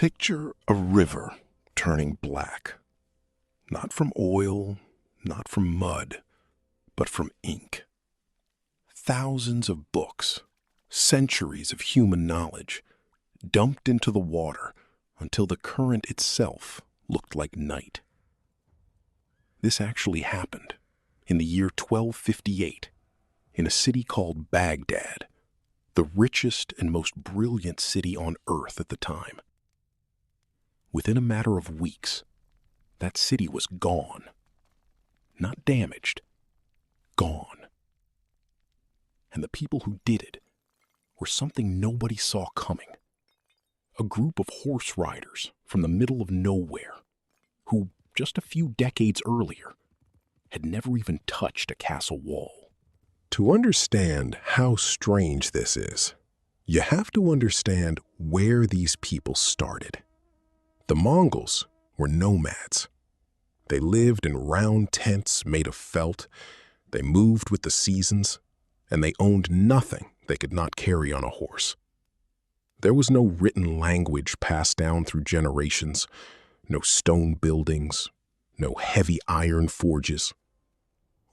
Picture a river turning black, not from oil, not from mud, but from ink. Thousands of books, centuries of human knowledge, dumped into the water until the current itself looked like night. This actually happened in the year 1258 in a city called Baghdad, the richest and most brilliant city on earth at the time. Within a matter of weeks, that city was gone. Not damaged, gone. And the people who did it were something nobody saw coming. A group of horse riders from the middle of nowhere who, just a few decades earlier, had never even touched a castle wall. To understand how strange this is, you have to understand where these people started. The Mongols were nomads. They lived in round tents made of felt, they moved with the seasons, and they owned nothing they could not carry on a horse. There was no written language passed down through generations, no stone buildings, no heavy iron forges.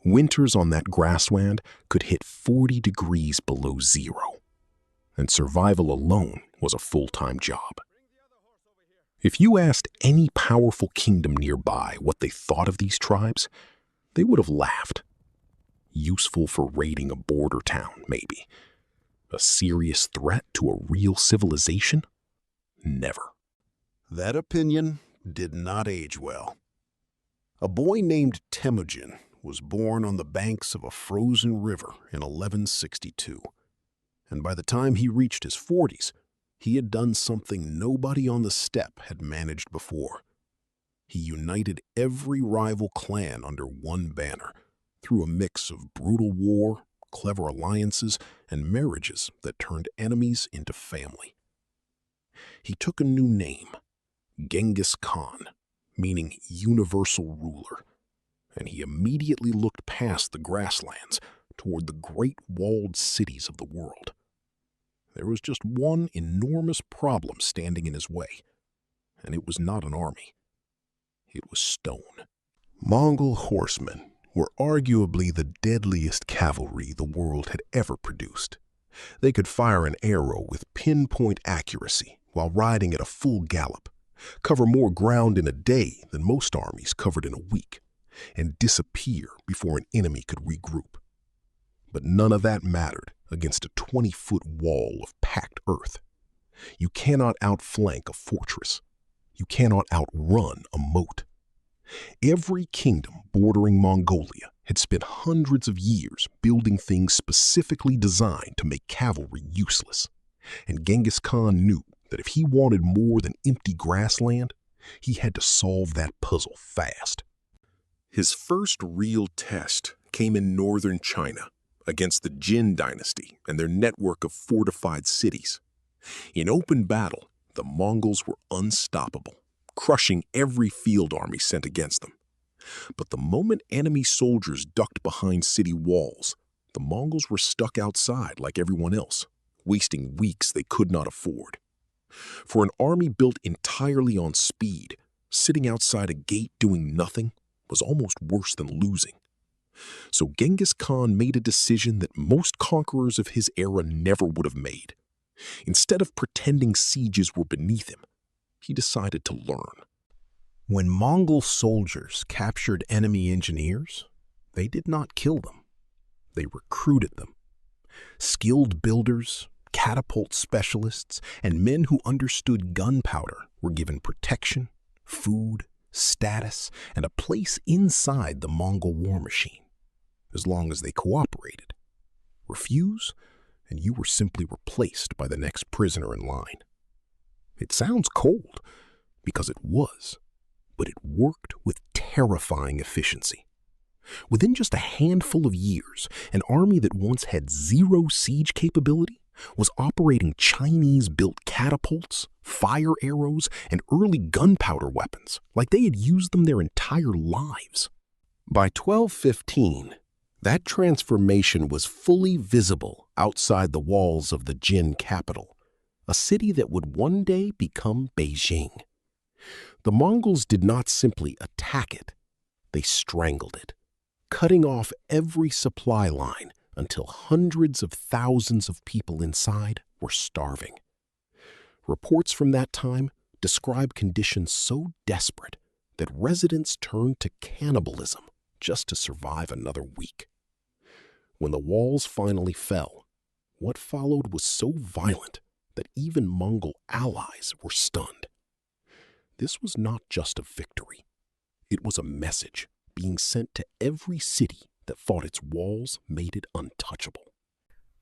Winters on that grassland could hit 40 degrees below zero, and survival alone was a full-time job. If you asked any powerful kingdom nearby what they thought of these tribes, they would have laughed. Useful for raiding a border town, maybe. A serious threat to a real civilization? Never. That opinion did not age well. A boy named Temujin was born on the banks of a frozen river in 1162, and by the time he reached his 40s, he had done something nobody on the steppe had managed before. He united every rival clan under one banner through a mix of brutal war, clever alliances, and marriages that turned enemies into family. He took a new name, Genghis Khan, meaning universal ruler, and he immediately looked past the grasslands toward the great walled cities of the world. There was just one enormous problem standing in his way, and it was not an army. It was stone. Mongol horsemen were arguably the deadliest cavalry the world had ever produced. They could fire an arrow with pinpoint accuracy while riding at a full gallop, cover more ground in a day than most armies covered in a week, and disappear before an enemy could regroup. But none of that mattered against a 20-foot wall of packed earth. You cannot outflank a fortress. You cannot outrun a moat. Every kingdom bordering Mongolia had spent hundreds of years building things specifically designed to make cavalry useless. And Genghis Khan knew that if he wanted more than empty grassland, he had to solve that puzzle fast. His first real test came in northern China, against the Jin dynasty and their network of fortified cities. In open battle, the Mongols were unstoppable, crushing every field army sent against them. But the moment enemy soldiers ducked behind city walls, the Mongols were stuck outside like everyone else, wasting weeks they could not afford. For an army built entirely on speed, sitting outside a gate doing nothing was almost worse than losing. So Genghis Khan made a decision that most conquerors of his era never would have made. Instead of pretending sieges were beneath him, he decided to learn. When Mongol soldiers captured enemy engineers, they did not kill them. They recruited them. Skilled builders, catapult specialists, and men who understood gunpowder were given protection, food, status, and a place inside the Mongol war machine, as long as they cooperated. Refuse, and you were simply replaced by the next prisoner in line. It sounds cold, because it was, but it worked with terrifying efficiency. Within just a handful of years, an army that once had zero siege capability was operating Chinese-built catapults, fire arrows, and early gunpowder weapons like they had used them their entire lives. By 1215, that transformation was fully visible outside the walls of the Jin capital, a city that would one day become Beijing. The Mongols did not simply attack it, they strangled it, cutting off every supply line until hundreds of thousands of people inside were starving. Reports from that time describe conditions so desperate that residents turned to cannibalism just to survive another week. When the walls finally fell, what followed was so violent that even Mongol allies were stunned. This was not just a victory. It was a message being sent to every city that thought its walls made it untouchable.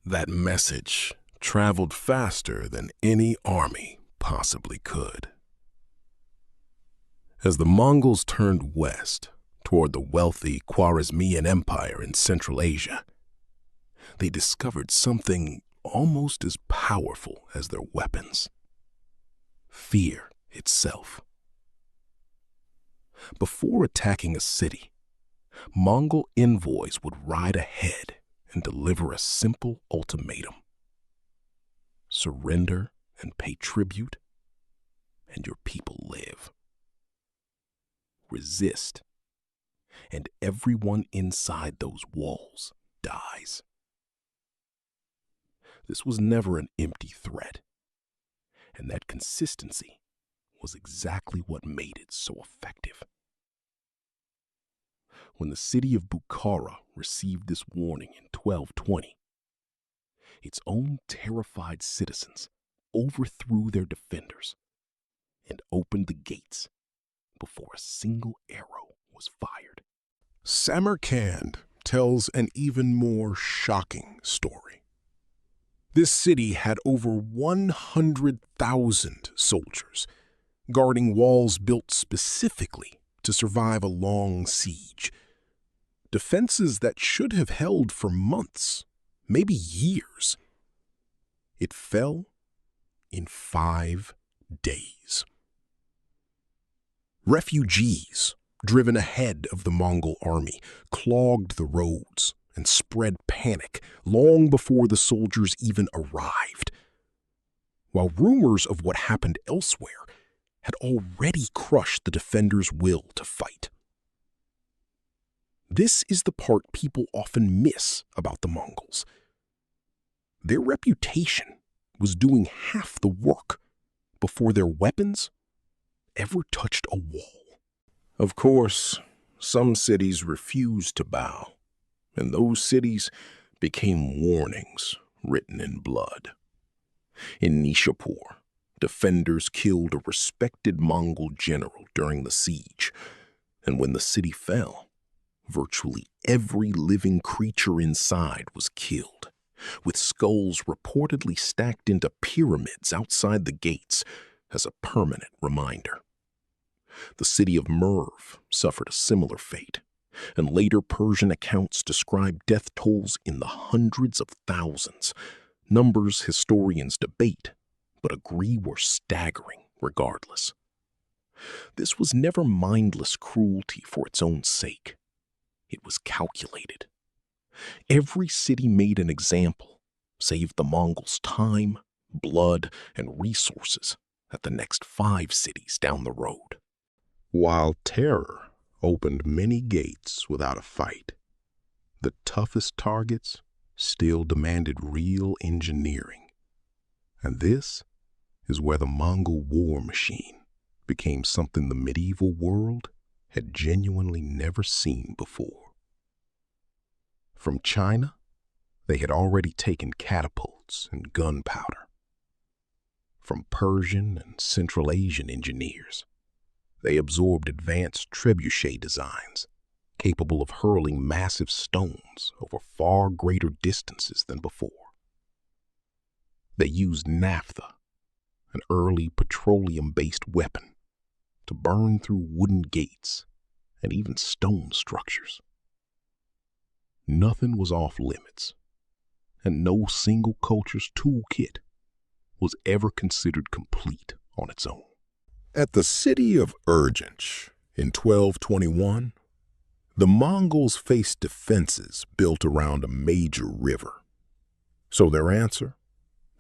That message traveled faster than any army possibly could. As the Mongols turned west toward the wealthy Khwarezmian Empire in Central Asia, they discovered something almost as powerful as their weapons: fear itself. Before attacking a city, Mongol envoys would ride ahead and deliver a simple ultimatum: surrender and pay tribute, and your people live. Resist, and everyone inside those walls dies. This was never an empty threat, and that consistency was exactly what made it so effective. When the city of Bukhara received this warning in 1220, its own terrified citizens overthrew their defenders and opened the gates before a single arrow was fired. Samarkand tells an even more shocking story. This city had over 100,000 soldiers, guarding walls built specifically to survive a long siege. Defenses that should have held for months, maybe years. It fell in 5 days. Refugees, driven ahead of the Mongol army, clogged the roads and spread panic long before the soldiers even arrived, while rumors of what happened elsewhere had already crushed the defenders' will to fight. This is the part people often miss about the Mongols. Their reputation was doing half the work before their weapons ever touched a wall. Of course, some cities refused to bow, and those cities became warnings written in blood. In Nishapur, defenders killed a respected Mongol general during the siege, and when the city fell, virtually every living creature inside was killed, with skulls reportedly stacked into pyramids outside the gates as a permanent reminder. The city of Merv suffered a similar fate, and later Persian accounts describe death tolls in the hundreds of thousands, numbers historians debate, but agree were staggering regardless. This was never mindless cruelty for its own sake. It was calculated. Every city made an example, saved the Mongols time, blood, and resources at the next 5 cities down the road. While terror opened many gates without a fight, the toughest targets still demanded real engineering. And this is where the Mongol war machine became something the medieval world had genuinely never seen before. From China, they had already taken catapults and gunpowder. From Persian and Central Asian engineers, they absorbed advanced trebuchet designs, capable of hurling massive stones over far greater distances than before. They used naphtha, an early petroleum-based weapon, to burn through wooden gates and even stone structures. Nothing was off limits, and no single culture's toolkit was ever considered complete on its own. At the city of Urgench in 1221, the Mongols faced defenses built around a major river. So their answer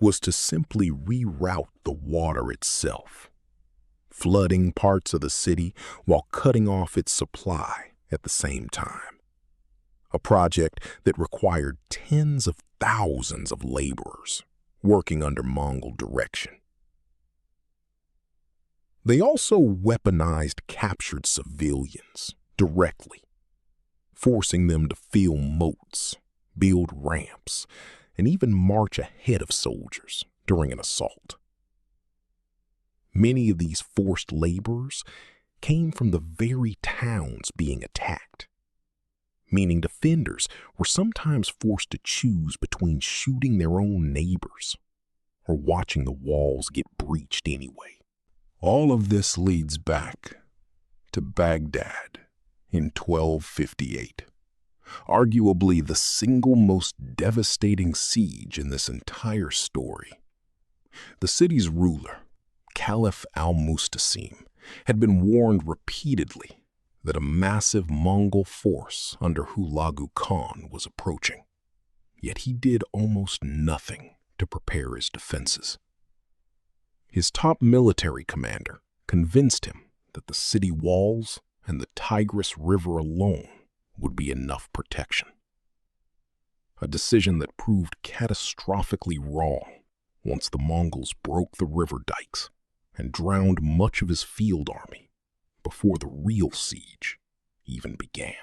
was to simply reroute the water itself, flooding parts of the city while cutting off its supply at the same time. A project that required tens of thousands of laborers working under Mongol direction. They also weaponized captured civilians directly, forcing them to fill moats, build ramps, and even march ahead of soldiers during an assault. Many of these forced laborers came from the very towns being attacked, meaning defenders were sometimes forced to choose between shooting their own neighbors or watching the walls get breached anyway. All of this leads back to Baghdad in 1258, arguably the single most devastating siege in this entire story. The city's ruler, Caliph al-Mustasim, had been warned repeatedly that a massive Mongol force under Hulagu Khan was approaching, yet he did almost nothing to prepare his defenses. His top military commander convinced him that the city walls and the Tigris River alone would be enough protection. A decision that proved catastrophically wrong once the Mongols broke the river dikes and drowned much of his field army before the real siege even began.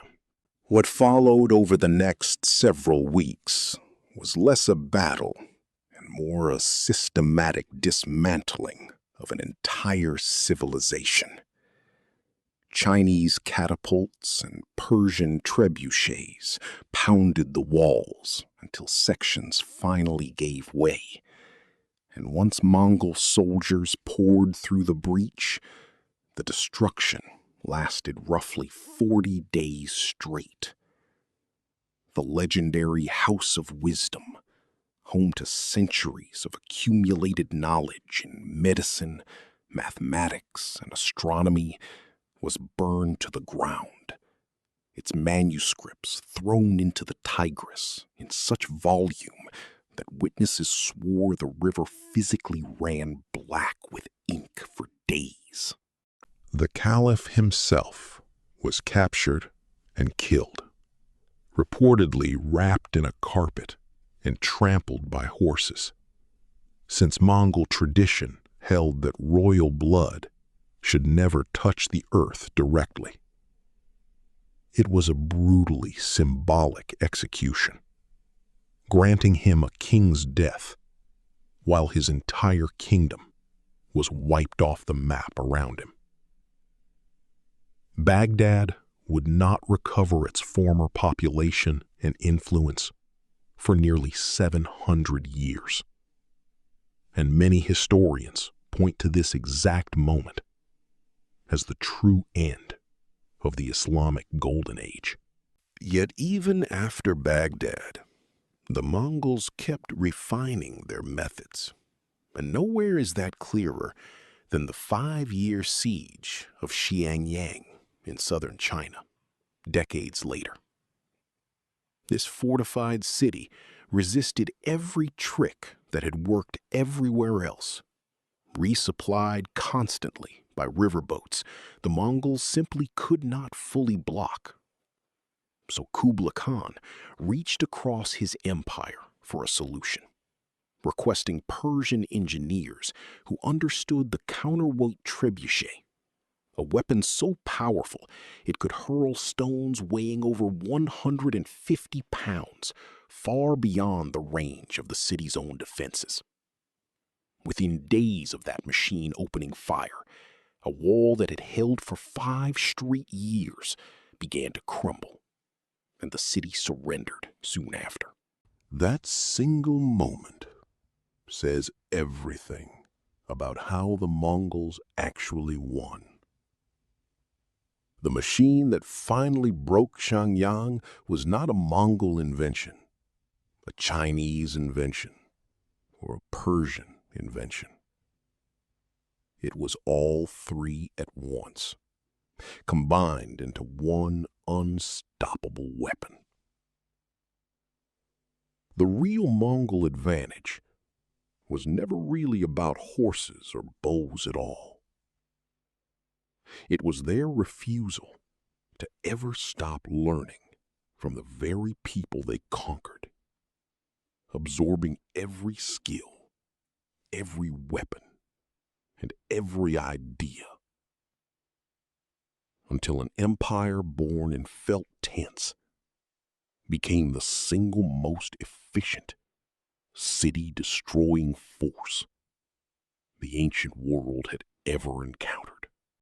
What followed over the next several weeks was less a battle and more a systematic dismantling of an entire civilization. Chinese catapults and Persian trebuchets pounded the walls until sections finally gave way. And once Mongol soldiers poured through the breach, the destruction lasted roughly 40 days straight. The legendary House of Wisdom, home to centuries of accumulated knowledge in medicine, mathematics, and astronomy, was burned to the ground, its manuscripts thrown into the Tigris in such volume that witnesses swore the river physically ran black with ink for days. The Caliph himself was captured and killed, reportedly wrapped in a carpet and trampled by horses, since Mongol tradition held that royal blood should never touch the earth directly. It was a brutally symbolic execution, granting him a king's death, while his entire kingdom was wiped off the map around him. Baghdad would not recover its former population and influence for nearly 700 years. And many historians point to this exact moment as the true end of the Islamic Golden Age. Yet even after Baghdad, the Mongols kept refining their methods, and nowhere is that clearer than the 5-year siege of Xiangyang in southern China, decades later. This fortified city resisted every trick that had worked everywhere else. Resupplied constantly by riverboats, the Mongols simply could not fully block. So Kublai Khan reached across his empire for a solution, requesting Persian engineers who understood the counterweight trebuchet, a weapon so powerful it could hurl stones weighing over 150 pounds far beyond the range of the city's own defenses. Within days of that machine opening fire, a wall that had held for 5 straight years began to crumble, and the city surrendered soon after. That single moment says everything about how the Mongols actually won. The machine that finally broke Xiangyang was not a Mongol invention, a Chinese invention, or a Persian invention. It was all three at once, combined into one unstoppable weapon. The real Mongol advantage was never really about horses or bows at all. It was their refusal to ever stop learning from the very people they conquered, absorbing every skill, every weapon, and every idea, until an empire born in felt tents became the single most efficient, city-destroying force the ancient world had ever encountered.